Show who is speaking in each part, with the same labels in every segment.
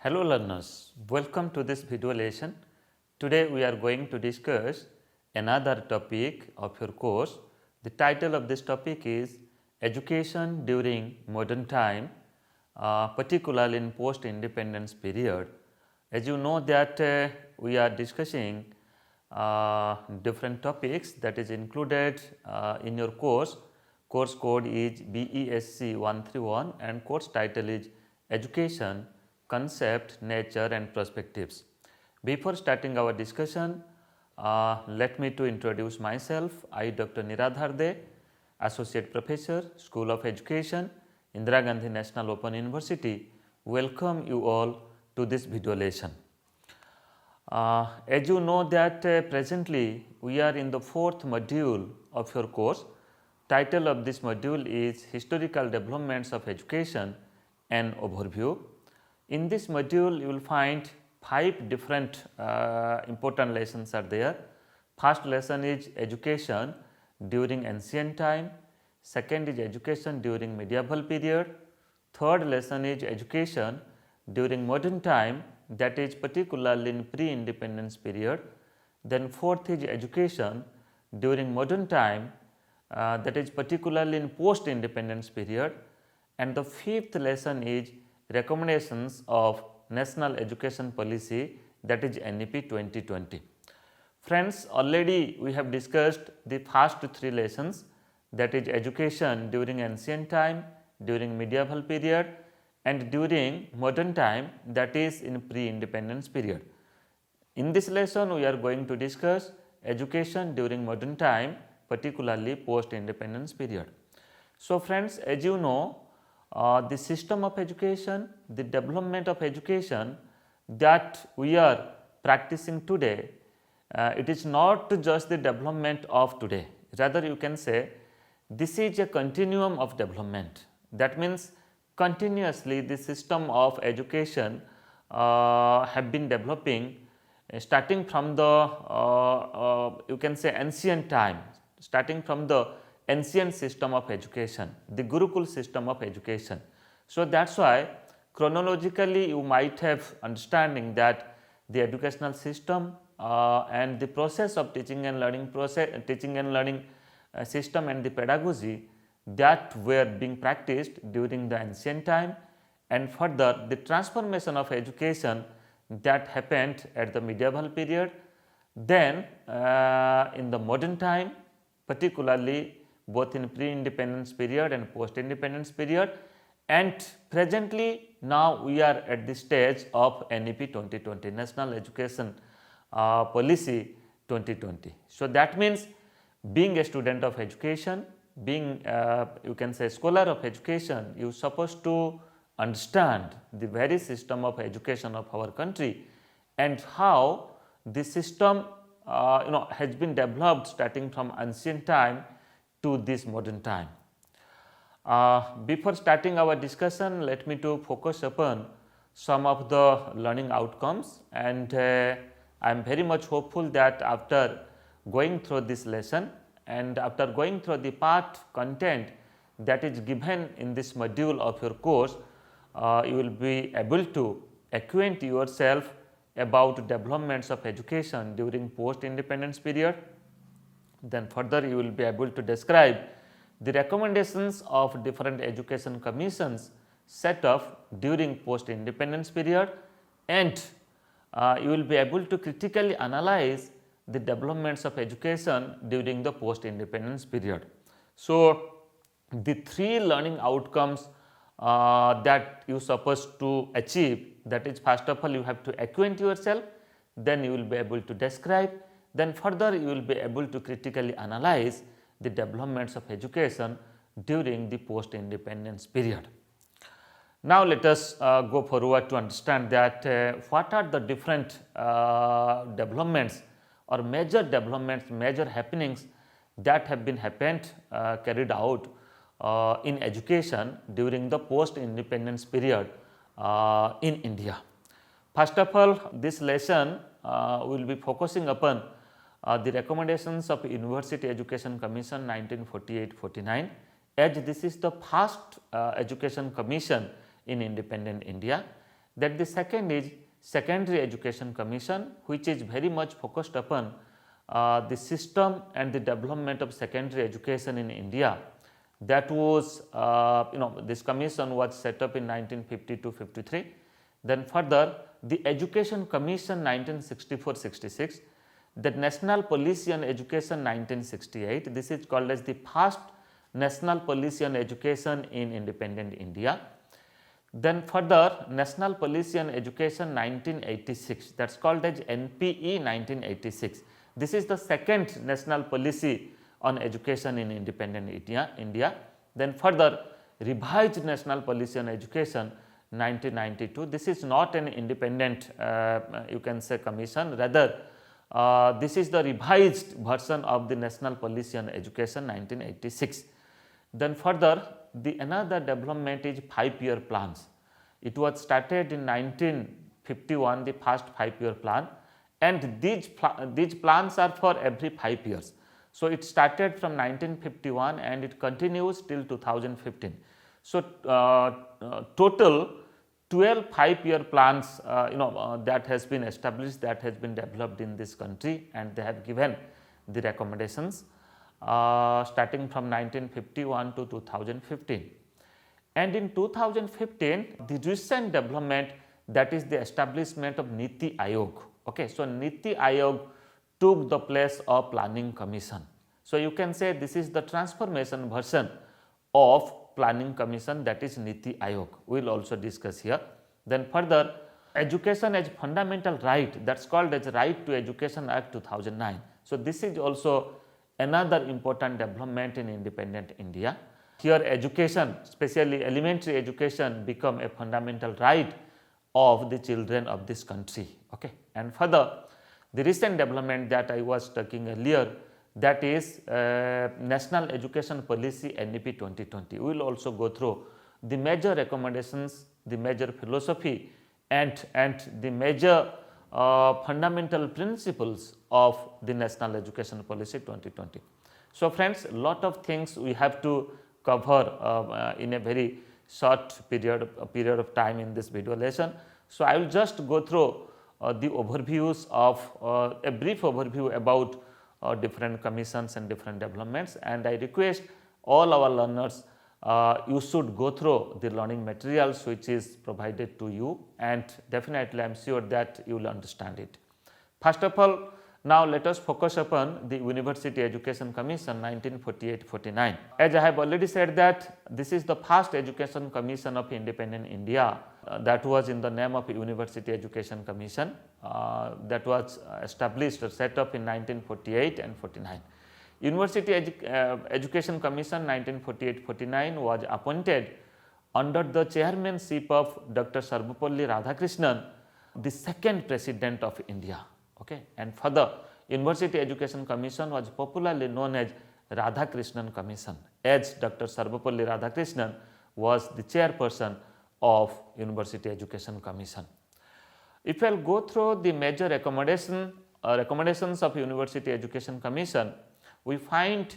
Speaker 1: Hello learners, welcome to this video lesson. Today we are going to discuss another topic of your course. The title of this topic is Education During Modern Time, particularly in post-independence period. As you know that we are discussing different topics that is included in your course. Course code is BESC 131 and course title is Education, Concept, Nature and Perspectives. Before starting our discussion, let me to introduce myself. I Dr. Niradhar De, Associate Professor, School of Education, Indira Gandhi National Open University, welcome you all to this video lesson. As you know that presently we are in the fourth module of your course. Title of this module is Historical Developments of Education, an Overview. In this module you will find 5 different important lessons are there. First lesson is education during ancient time, second is education during medieval period, third lesson is education during modern time, that is particularly in pre-independence period, then fourth is education during modern time, that is particularly in post-independence period, and the fifth lesson is recommendations of National Education Policy, that is NEP 2020. Friends, already we have discussed the first 3 lessons, that is education during ancient time, during medieval period and during modern time, that is in pre-independence period. In this lesson we are going to discuss education during modern time, particularly post-independence period. So friends, as you know, the system of education, the development of education that we are practicing today, it is not just the development of today, rather you can say this is a continuum of development. That means continuously the system of education have been developing starting from the you can say ancient time, starting from the ancient system of education, the Gurukul system of education. So that is why chronologically you might have understanding that the educational system and the process of teaching and learning system and the pedagogy that were being practiced during the ancient time, and further the transformation of education that happened at the medieval period, then in the modern time, particularly both in pre-independence period and post-independence period, and presently now we are at the stage of NEP 2020, National Education Policy 2020. So that means being a student of education, being you can say scholar of education, you are supposed to understand the very system of education of our country and how the system has been developed starting from ancient time to this modern time. Before starting our discussion, let me to focus upon some of the learning outcomes, and I am very much hopeful that after going through this lesson and after going through the part content that is given in this module of your course, you will be able to acquaint yourself about developments of education during post-independence period. Then further you will be able to describe the recommendations of different education commissions set up during post-independence period, and you will be able to critically analyze the developments of education during the post-independence period. So the 3 learning outcomes that you are supposed to achieve, that is first of all you have to acquaint yourself, then you will be able to describe, then further you will be able to critically analyze the developments of education during the post-independence period. Now let us go forward to understand that what are the different developments or major developments, major happenings that have been carried out in education during the post-independence period in India. First of all, this lesson will be focusing upon the recommendations of University Education Commission 1948-49, as this is the first education commission in independent India. That the second is Secondary Education Commission, which is very much focused upon the system and the development of secondary education in India. That was this commission was set up in 1952-53. Then further the Education Commission 1964-66, the National Policy on Education 1968, this is called as the first National Policy on Education in independent India. Then further National Policy on Education 1986, that is called as NPE 1986. This is the second national policy on education in independent India. Then further revised National Policy on Education 1992. This is not an independent you can say commission, rather this is the revised version of the National Policy on Education 1986. Then further the another development is 5-year plans. It was started in 1951, the first 5-year plan, and these plans are for every 5 years. So it started from 1951 and it continues till 2015. So total 12 5-year plans that has been established, that has been developed in this country, and they have given the recommendations starting from 1951 to 2015. And in 2015 the recent development, that is the establishment of NITI Ayog. Okay, so NITI Ayog took the place of Planning Commission. So you can say this is the transformation version of Planning Commission, that is NITI Ayog. We will also discuss here. Then further education as fundamental right, that is called as Right to Education Act 2009. So this is also another important development in independent India. Here education, especially elementary education, become a fundamental right of the children of this country. Okay. And further the recent development that I was talking earlier, that is National Education Policy NEP 2020. We will also go through the major recommendations, the major philosophy and the major fundamental principles of the National Education Policy 2020. So friends, lot of things we have to cover in a very short period of time in this video lesson. So I will just go through the overviews of a brief overview about different commissions and different developments, and I request all our learners you should go through the learning materials which is provided to you, and definitely I am sure that you will understand it. First of all, now let us focus upon the University Education Commission 1948-49. As I have already said that this is the first Education Commission of independent India, that was in the name of University Education Commission, that was established or set up in 1948 and 49. University Education Commission 1948-49 was appointed under the chairmanship of Dr. Sarvepalli Radhakrishnan, the second president of India. Okay. And further University Education Commission was popularly known as Radhakrishnan Commission, as Dr. Sarvepalli Radhakrishnan was the chairperson of University Education Commission. If I will go through the major recommendations of University Education Commission, we find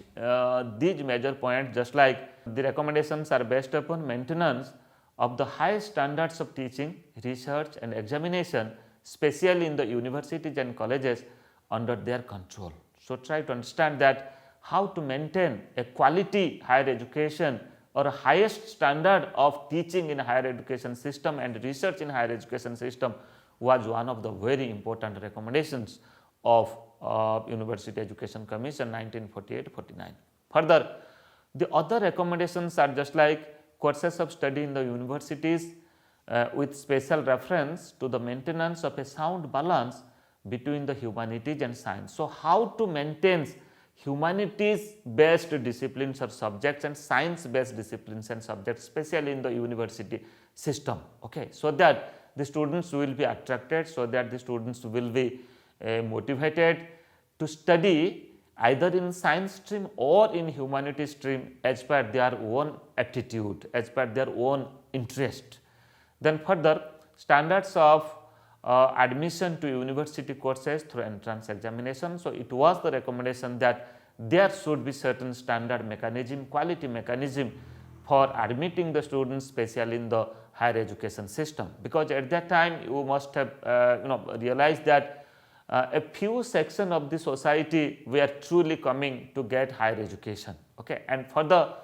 Speaker 1: these major points, just like the recommendations are based upon maintenance of the highest standards of teaching, research and examination, especially in the universities and colleges under their control. So try to understand that how to maintain a quality higher education or a highest standard of teaching in higher education system and research in higher education system was one of the very important recommendations of University Education Commission 1948-49. Further, the other recommendations are just like courses of study in the universities with special reference to the maintenance of a sound balance between the humanities and science. So how to maintain humanities based disciplines or subjects and science based disciplines and subjects, especially in the university system. Okay. So that the students will be attracted, so that the students will be motivated to study either in science stream or in humanities stream as per their own attitude, as per their own interest. Then further, standards of admission to university courses through entrance examination. So it was the recommendation that there should be certain standard mechanism, quality mechanism for admitting the students, especially in the higher education system, because at that time you must have realized that a few section of the society were truly coming to get higher education. Okay, and for the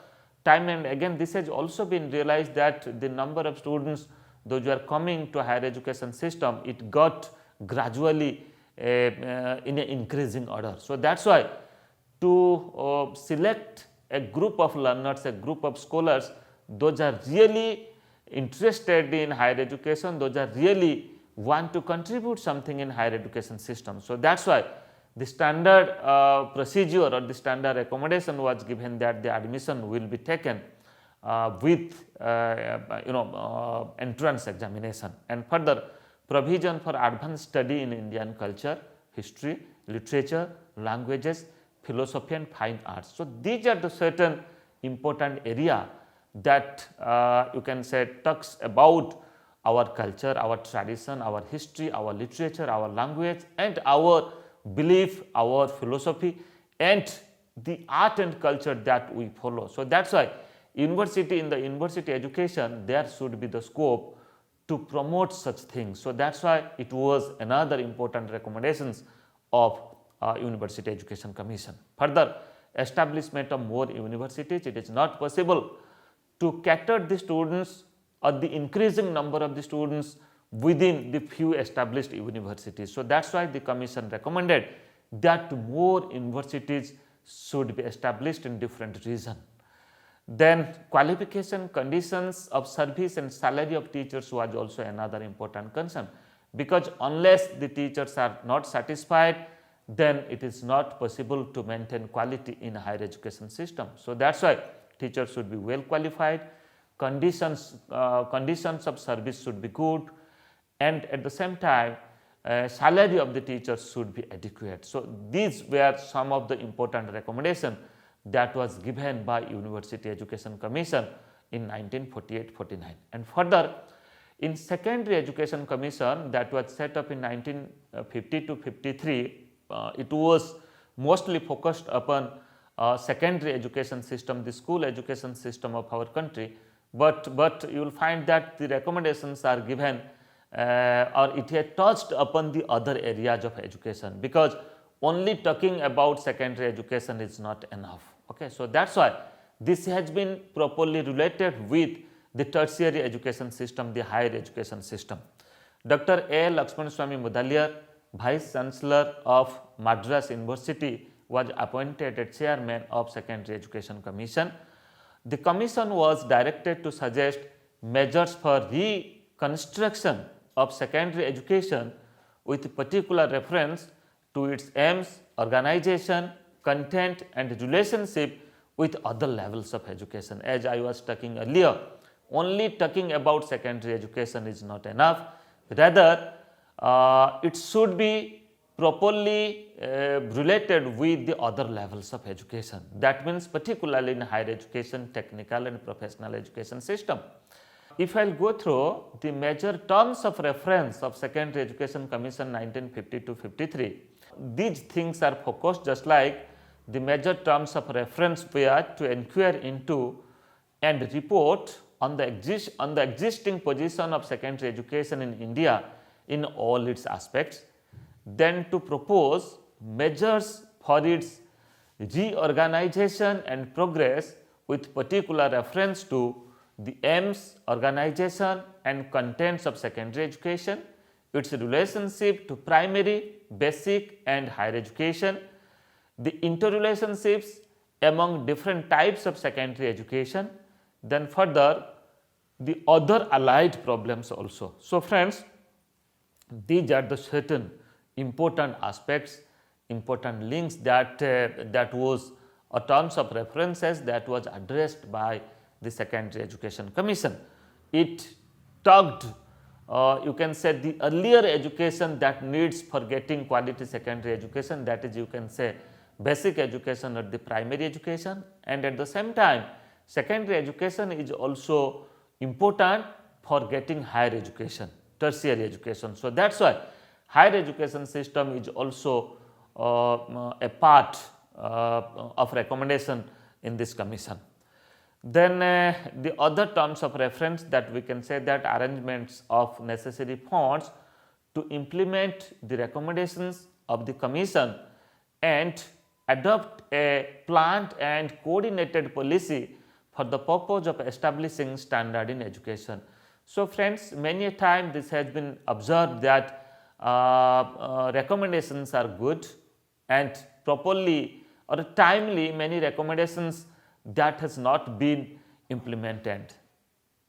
Speaker 1: time and again this has also been realized that the number of students those who are coming to higher education system, it got gradually in an increasing order. So that is why to select a group of learners, a group of scholars, those are really interested in higher education, those are really want to contribute something in higher education system. So that is why the standard procedure or the standard recommendation was given that the admission will be taken with entrance examination, and further provision for advanced study in Indian culture, history, literature, languages, philosophy and fine arts. So these are the certain important area that you can say talks about our culture, our tradition, our history, our literature, our language and our belief, our philosophy and the art and culture that we follow. So that is why university, in the university education there should be the scope to promote such things. So that is why it was another important recommendations of University Education Commission. Further, establishment of more universities, it is not possible to cater the students or the increasing number of the students within the few established universities. So that is why the commission recommended that more universities should be established in different regions. Then qualification, conditions of service and salary of teachers was also another important concern, because unless the teachers are not satisfied, then it is not possible to maintain quality in higher education system. So that is why teachers should be well qualified, conditions of service should be good, and at the same time salary of the teachers should be adequate. So these were some of the important recommendations that was given by University Education Commission in 1948-49. And further, in Secondary Education Commission that was set up in 1950-53, it was mostly focused upon secondary education system, the school education system of our country, but you will find that the recommendations are given or it had touched upon the other areas of education, because only talking about secondary education is not enough. Okay, so that is why this has been properly related with the tertiary education system, the higher education system. Dr. A. Lakshman Swamy Mudaliar, Vice Chancellor of Madras University, was appointed as Chairman of Secondary Education Commission. The commission was directed to suggest measures for reconstruction of secondary education with particular reference to its aims, organization, content and relationship with other levels of education. As I was talking earlier, only talking about secondary education is not enough, rather it should be properly related with the other levels of education. That means particularly in higher education, technical and professional education system. If I will go through the major terms of reference of Secondary Education Commission 1950-53, these things are focused just like the major terms of reference were to inquire into and report on the existing position of secondary education in India in all its aspects, then to propose measures for its reorganization and progress with particular reference to the aims, organization and contents of secondary education, its relationship to primary, basic and higher education, the interrelationships among different types of secondary education, then further the other allied problems also. So friends, these are the certain important aspects, important links that was a terms of references that was addressed by the Secondary Education Commission. It talked you can say the earlier education that needs for getting quality secondary education, that is you can say basic education or the primary education, and at the same time secondary education is also important for getting higher education, tertiary education. So that is why higher education system is also a part of recommendation in this commission. Then the other terms of reference that we can say that arrangements of necessary funds to implement the recommendations of the commission and adopt a planned and coordinated policy for the purpose of establishing standard in education. So, friends, many a time this has been observed that recommendations are good and properly or timely many recommendations that has not been implemented.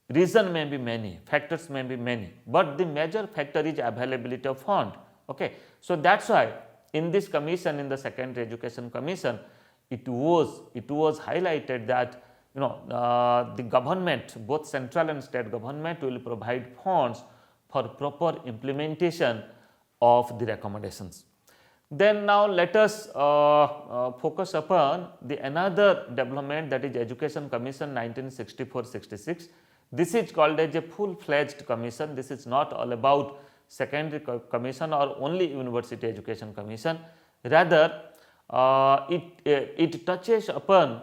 Speaker 1: Reason may be many, factors may be many, but the major factor is availability of fund. Okay. So, that is why in this commission, in the Secondary Education Commission, it was highlighted that the government, both central and state government, will provide funds for proper implementation of the recommendations. Then now let us focus upon the another development, that is Education Commission 1964-66. This is called as a full-fledged commission. This is not all about secondary commission or only University Education Commission. Rather, it touches upon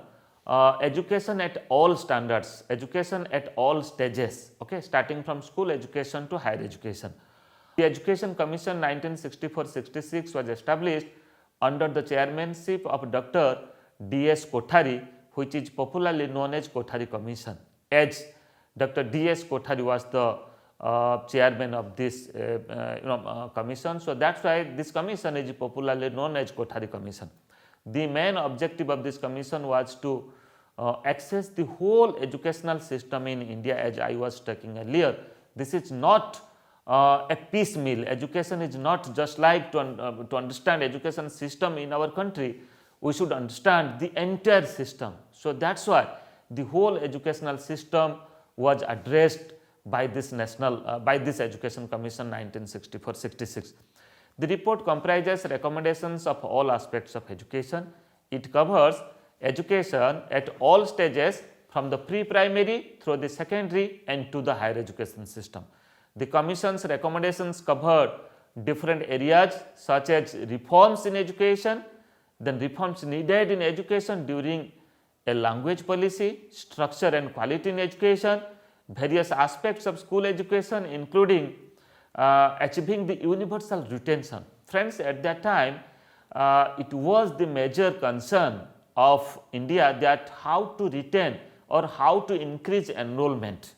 Speaker 1: education at all standards, education at all stages, okay, starting from school education to higher education. The Education Commission 1964-66 was established under the chairmanship of Dr. D.S. Kothari, which is popularly known as Kothari Commission, as Dr. D.S. Kothari was the chairman of this commission. So, that is why this commission is popularly known as Kothari Commission. The main objective of this commission was to access the whole educational system in India, as I was talking earlier. This is not a piecemeal. Education is not just like to understand education system in our country, we should understand the entire system. So, that is why the whole educational system was addressed by this Education Commission 1964-66. The report comprises recommendations of all aspects of education. It covers education at all stages from the pre-primary through the secondary and to the higher education system. The Commission's recommendations covered different areas such as reforms in education, then reforms needed in education during a language policy, structure and quality in education, various aspects of school education including achieving the universal retention. Friends, at that time it was the major concern of India that how to retain or how to increase enrollment.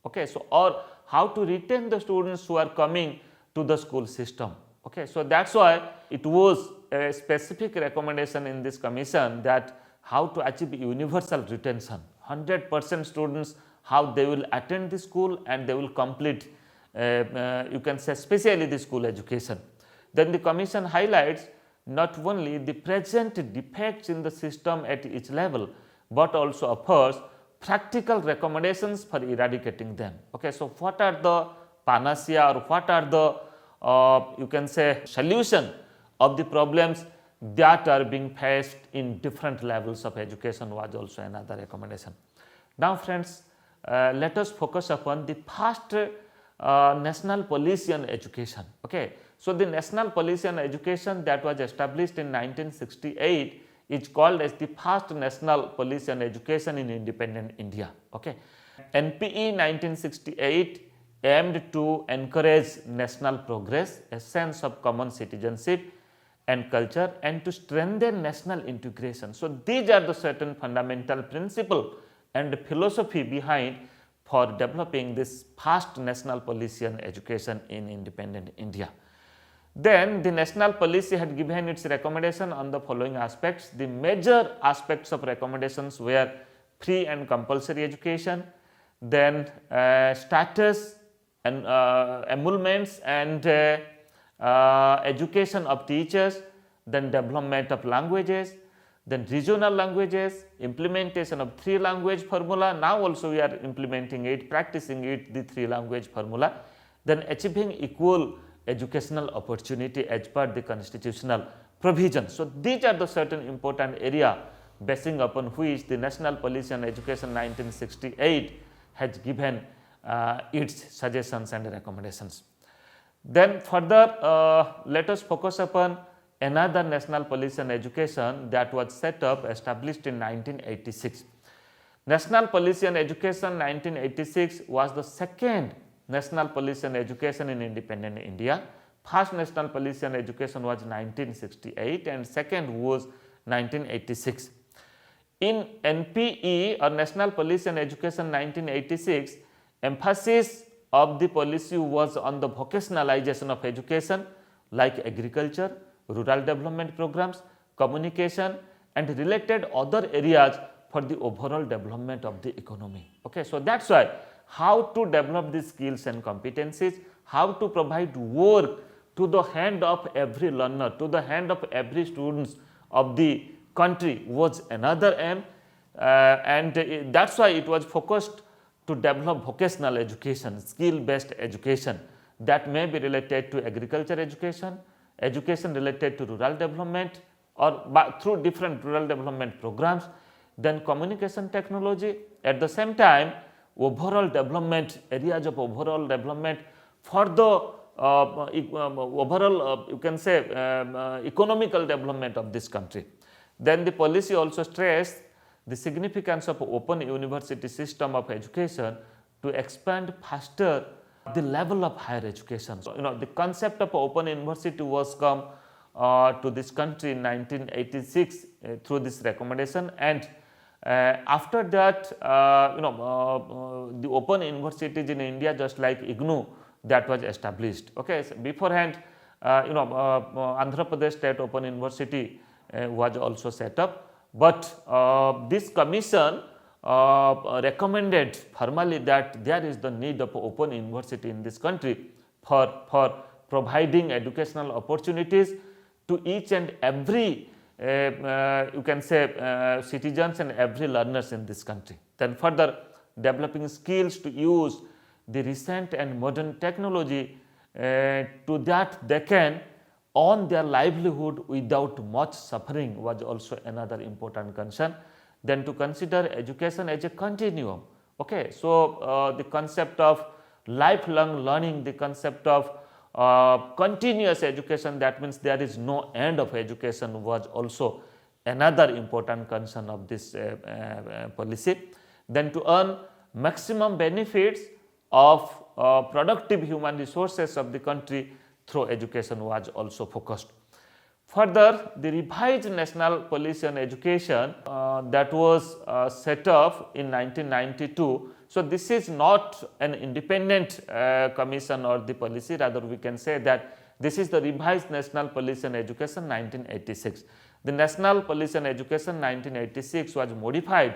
Speaker 1: Okay, so or how to retain the students who are coming to the school system. Okay, so that is why it was a specific recommendation in this commission that how to achieve universal retention, 100% students, how they will attend the school and they will complete you can say especially the school education. Then the commission highlights not only the present defects in the system at each level, but also offers practical recommendations for eradicating them. Okay, so what are the panacea or what are the you can say solution of the problems that are being faced in different levels of education was also another recommendation. Now, friends, let us focus upon the first national policy on education. Okay, so the national policy on education that was established in 1968 is called as the first national policy on education in independent India. Okay, NPE 1968 aimed to encourage national progress, a sense of common citizenship and culture, and to strengthen national integration. So, these are the certain fundamental principle and philosophy behind for developing this first national policy on education in independent India. Then the national policy had given its recommendation on the following aspects. The major aspects of recommendations were free and compulsory education, then status and emoluments and education of teachers, then development of languages, then regional languages, implementation of 3-language formula. Now also we are implementing it, practicing it, the 3-language formula, then achieving equal educational opportunity as per the constitutional provision. So, these are the certain important area basing upon which the National Policy on Education 1968 has given its suggestions and recommendations. Then further let us focus upon another national policy on education that was set up, established in 1986. National Policy on Education 1986 was the second national policy on education in independent India. First national policy on education was 1968 and second was 1986. In NPE or National Policy on Education 1986, emphasis of the policy was on the vocationalization of education like agriculture, rural development programs, communication and related other areas for the overall development of the economy. Okay, so that's why how to develop the skills and competencies, how to provide work to the hand of every learner, to the hand of every students of the country was another aim, and that's why it was focused to develop vocational education, skill based education that may be related to agriculture education, education related to rural development or through different rural development programs, then communication technology. At the same time, overall development, areas of overall development for the overall you can say economical development of this country. Then the policy also stressed the significance of open university system of education to expand faster the level of higher education. So, the concept of open university was come to this country in 1986 through this recommendation, and after that the open universities in India, just like IGNOU, that was established. Okay, so beforehand Andhra Pradesh State Open University was also set up, but this commission recommended formally that there is the need of open university in this country for providing educational opportunities to each and every you can say citizens and every learners in this country. Then further developing skills to use the recent and modern technology to that they can earn their livelihood without much suffering was also another important concern. Then to consider education as a continuum. Okay, so the concept of lifelong learning, the concept of continuous education, that means there is no end of education, was also another important concern of this policy. Then to earn maximum benefits of productive human resources of the country through education was also focused. Further, the revised national policy on education that was set up in 1992. So, this is not an independent commission or the policy, rather we can say that this is the revised national policy on education 1986. The national policy on education 1986 was modified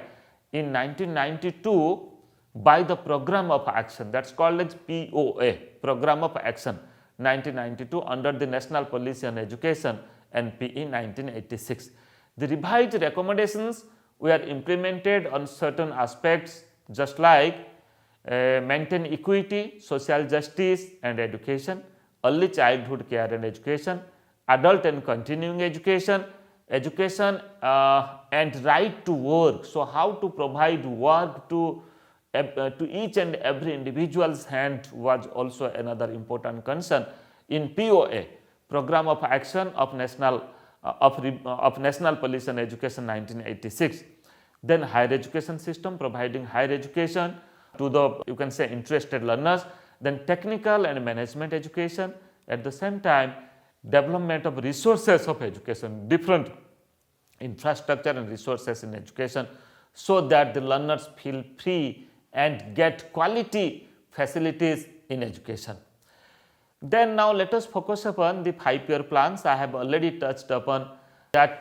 Speaker 1: in 1992 by the program of action, that is called as POA, program of action 1992 under the national policy on education NPE 1986. The revised recommendations were implemented on certain aspects, just like maintain equity, social justice and education, early childhood care and education, adult and continuing education, education and right to work. So, how to provide work to each and every individual's hand was also another important concern in POA, program of action of national policy on education 1986. Then higher education system, providing higher education to the you can say interested learners. Then technical and management education. At the same time, development of resources of education, different infrastructure and resources in education, so that the learners feel free and get quality facilities in education. Then now let us focus upon the 5-year plans. I have already touched upon that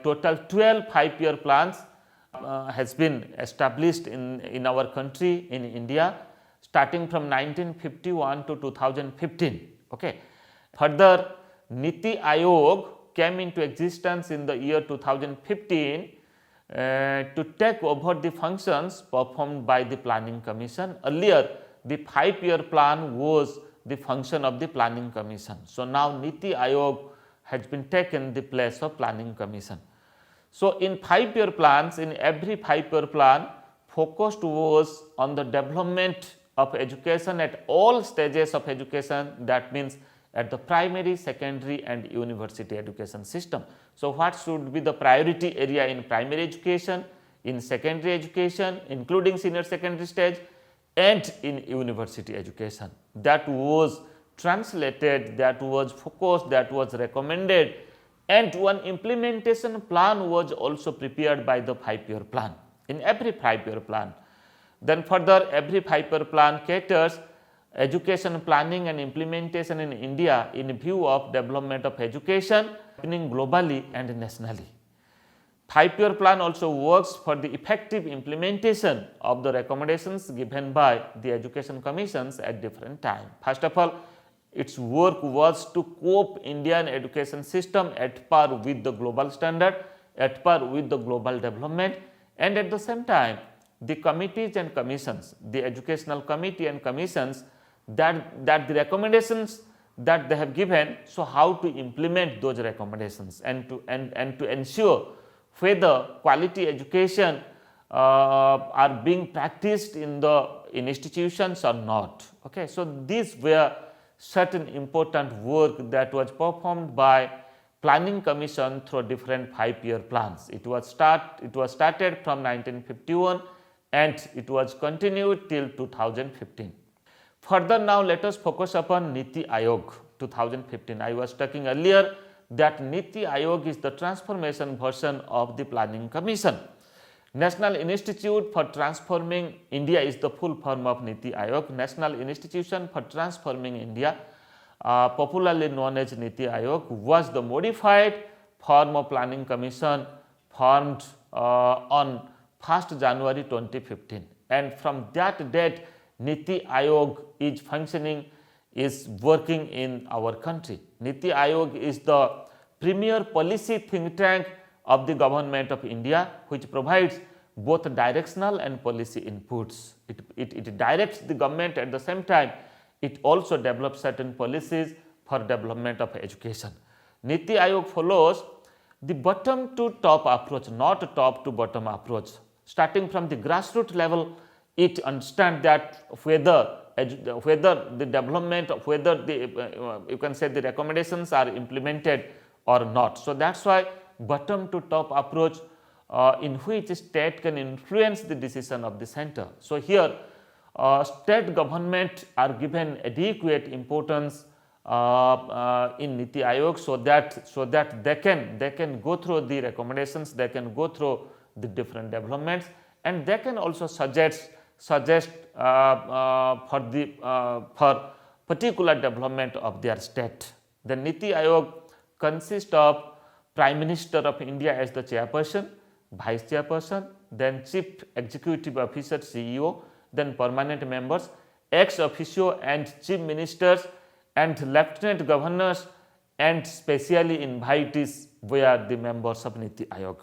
Speaker 1: total 12 5-year plans has been established in our country, in India, starting from 1951 to 2015. Okay. Further, NITI Ayog came into existence in the year 2015 to take over the functions performed by the Planning Commission. Earlier, the 5-year plan was the function of the Planning Commission. So, now NITI Ayog has been taken the place of Planning Commission. So, in 5-year plans, in every 5-year plan, focused was on the development of education at all stages of education, that means at the primary, secondary and university education system. So, what should be the priority area in primary education, in secondary education, including senior secondary stage, and in university education. That was translated, that was focused, that was recommended, and one implementation plan was also prepared by the 5-year plan, in every 5-year plan. Then further, every 5-year plan caters education planning and implementation in India in view of development of education happening globally and nationally. 5-year plan also works for the effective implementation of the recommendations given by the education commissions at different times. First of all, its work was to cope Indian education system at par with the global standard, at par with the global development, and at the same time the committees and commissions, the educational committee and commissions, that the recommendations that they have given, so how to implement those recommendations and to ensure whether quality education are being practiced in the institutions or not. Okay, so these were certain important work that was performed by Planning Commission through different 5-year plans. It was started from 1951 and it was continued till 2015. Further, now let us focus upon NITI Ayog 2015. I was talking earlier that NITI Ayog is the transformation version of the Planning Commission. National Institute for Transforming India is the full form of NITI Ayog. National Institution for Transforming India, popularly known as NITI Ayog, was the modified form of Planning Commission formed on 1st January 2015, and from that date NITI Ayog is functioning, is working in our country. NITI Ayog is the premier policy think tank of the government of India, which provides both directional and policy inputs. It directs the government, at the same time it also develops certain policies for development of education. NITI Ayog follows the bottom to top approach, not top to bottom approach. Starting from the grassroots level, it understands that whether the development, whether the you can say the recommendations are implemented or not. So that's why bottom to top approach, in which state can influence the decision of the center. So here state government are given adequate importance in NITI Ayog, so that they can go through the recommendations, they can go through the different developments, and they can also suggest for particular development of their state. The NITI Ayog consists of Prime Minister of India as the chairperson, vice chairperson, then chief executive officer CEO, then permanent members, ex officio and chief ministers, and lieutenant governors, and specially invitees were the members of NITI Ayog.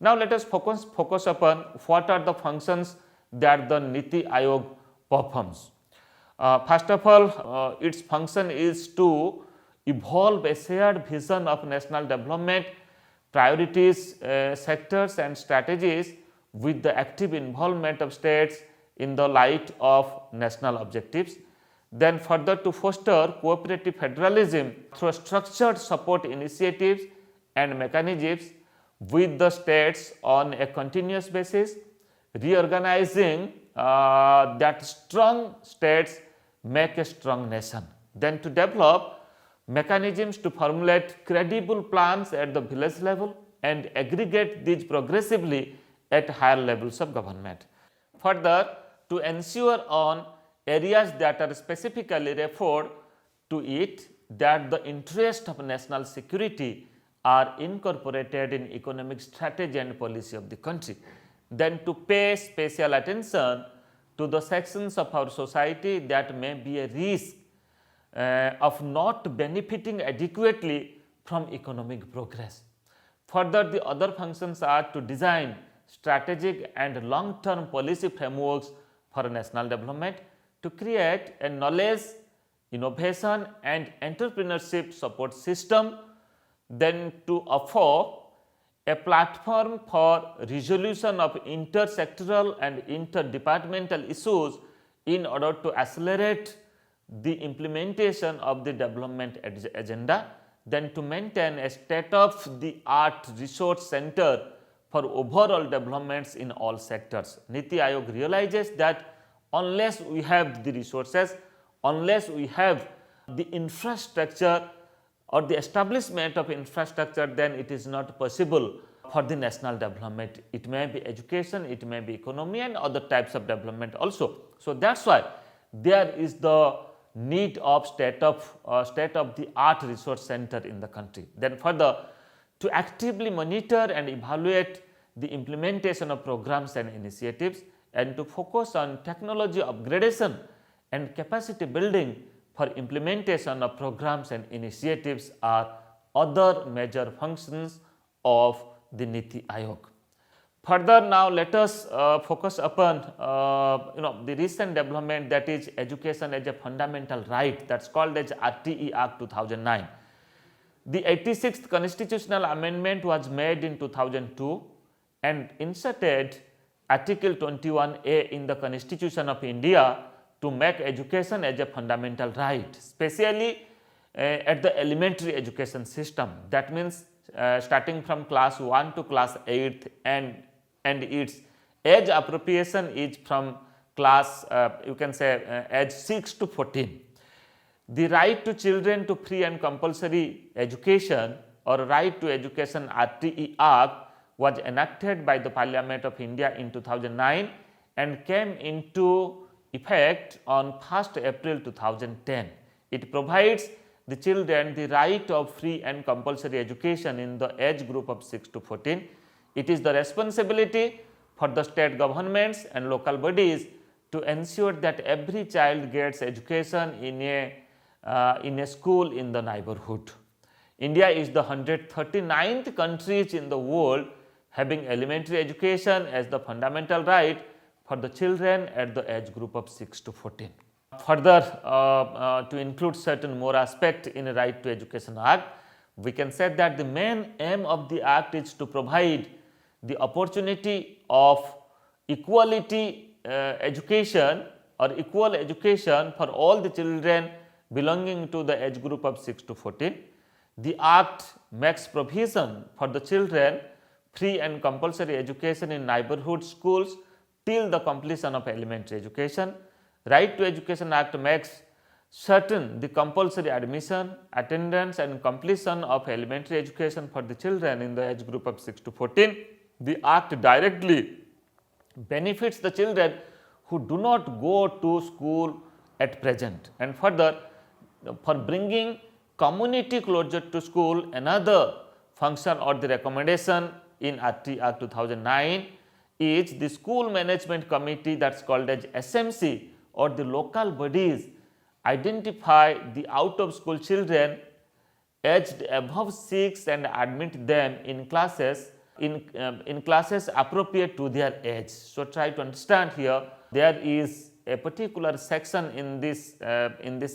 Speaker 1: Now let us focus upon what are the functions that the NITI Ayog performs. First of all, its function is to evolve a shared vision of national development, priorities, sectors and strategies with the active involvement of states in the light of national objectives. Then further, to foster cooperative federalism through structured support initiatives and mechanisms with the states on a continuous basis, reorganizing that strong states make a strong nation. Then to develop mechanisms to formulate credible plans at the village level and aggregate these progressively at higher levels of government. Further, to ensure on areas that are specifically referred to it that the interest of national security are incorporated in economic strategy and policy of the country. Then to pay special attention to the sections of our society that may be a risk of not benefiting adequately from economic progress. Further, the other functions are to design strategic and long-term policy frameworks for national development, to create a knowledge, innovation and entrepreneurship support system, then to offer a platform for resolution of intersectoral and interdepartmental issues in order to accelerate the implementation of the development agenda, then to maintain a state-of-the-art resource center for overall developments in all sectors. NITI Ayog realizes that unless we have the resources, unless we have the infrastructure or the establishment of infrastructure, then it is not possible for the national development. It may be education, it may be economy and other types of development also. So, that is why there is the need of state of the art resource center in the country. Then further, to actively monitor and evaluate the implementation of programs and initiatives, and to focus on technology upgradation and capacity building for implementation of programs and initiatives are other major functions of the NITI Ayog. Further, now let us focus upon the recent development, that is education as a fundamental right, that is called as RTE Act 2009. The 86th constitutional amendment was made in 2002 and inserted Article 21A in the Constitution of India to make education as a fundamental right, especially at the elementary education system. That means starting from class 1 to class 8, and its age appropriation is from class you can say age 6 to 14. The right to children to free and compulsory education or right to education RTE Act was enacted by the Parliament of India in 2009 and came into effect on 1st April 2010. It provides the children the right of free and compulsory education in the age group of 6 to 14. It is the responsibility for the state governments and local bodies to ensure that every child gets education in a school in the neighborhood. India is the 139th country in the world having elementary education as the fundamental right for the children at the age group of 6 to 14. Further, to include certain more aspects in a Right to Education Act, we can say that the main aim of the Act is to provide the opportunity of equality education or equal education for all the children belonging to the age group of 6 to 14. The Act makes provision for the children free and compulsory education in neighborhood schools till the completion of elementary education. Right to Education Act makes certain the compulsory admission, attendance and completion of elementary education for the children in the age group of 6 to 14. The Act directly benefits the children who do not go to school at present. And further, for bringing community closer to school, another function or the recommendation in RTE Act 2009 is the school management committee, that is called as SMC, or the local bodies identify the out of school children aged above 6 and admit them in classes appropriate to their age. So, try to understand here, there is a particular section in this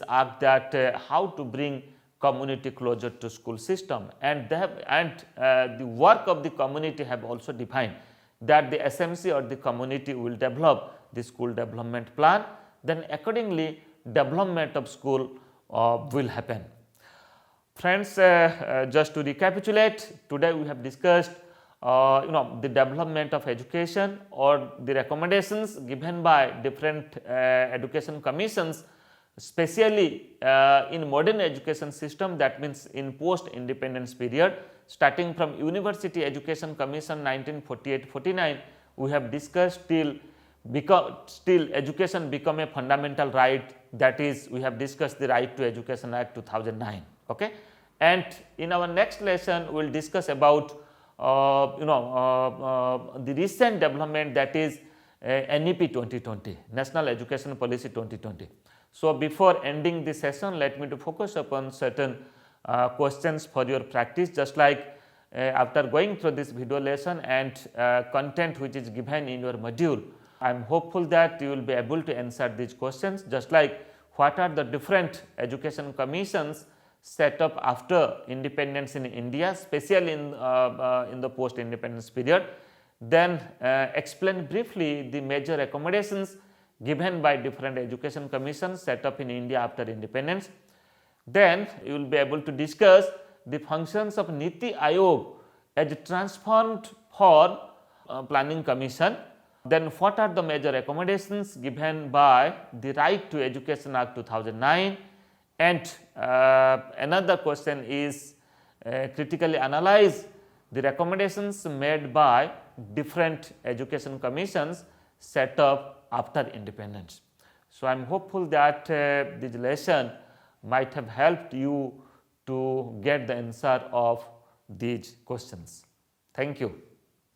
Speaker 1: act that how to bring community closer to school system, and the work of the community have also defined that the SMC or the community will develop the school development plan, then accordingly development of school will happen. Friends, just to recapitulate, today we have discussed the development of education or the recommendations given by different education commissions, especially in modern education system, that means in post independence period, starting from University Education Commission 1948-49, we have discussed till education become a fundamental right, that is we have discussed the Right to Education Act 2009. Okay? And in our next lesson we will discuss about the recent development, that is NEP 2020, National Education Policy 2020. So, before ending this session, let me to focus upon certain questions for your practice, just like after going through this video lesson and content which is given in your module. I am hopeful that you will be able to answer these questions, just like what are the different education commissions set up after independence in India, especially in the post independence period. Then explain briefly the major accommodations given by different education commissions set up in India after independence. Then you will be able to discuss the functions of NITI Ayog as a transformed for Planning Commission. Then what are the major recommendations given by the Right to Education Act 2009? And another question is critically analyze the recommendations made by different education commissions set up after independence. So, I am hopeful that this lesson might have helped you to get the answer of these questions. Thank you.